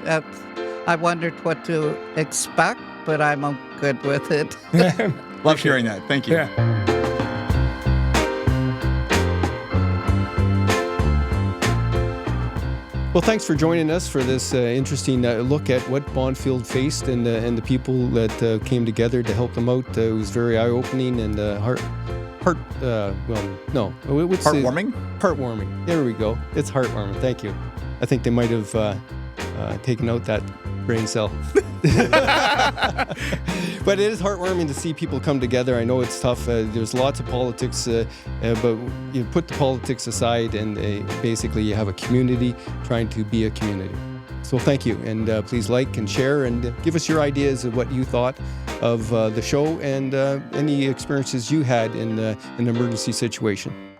I wondered what to expect, but I'm good with it. Love hearing that. Thank you. Yeah. Well, thanks for joining us for this interesting look at what Bonfield faced and the people that came together to help them out. It was very eye-opening and heartwarming. Heartwarming. There we go. It's heartwarming. Thank you. I think they might have taken out that brain cell. But it is heartwarming to see people come together. I know it's tough. There's lots of politics, but you put the politics aside and basically you have a community trying to be a community. So thank you, and please like and share and give us your ideas of what you thought of the show and any experiences you had in an emergency situation.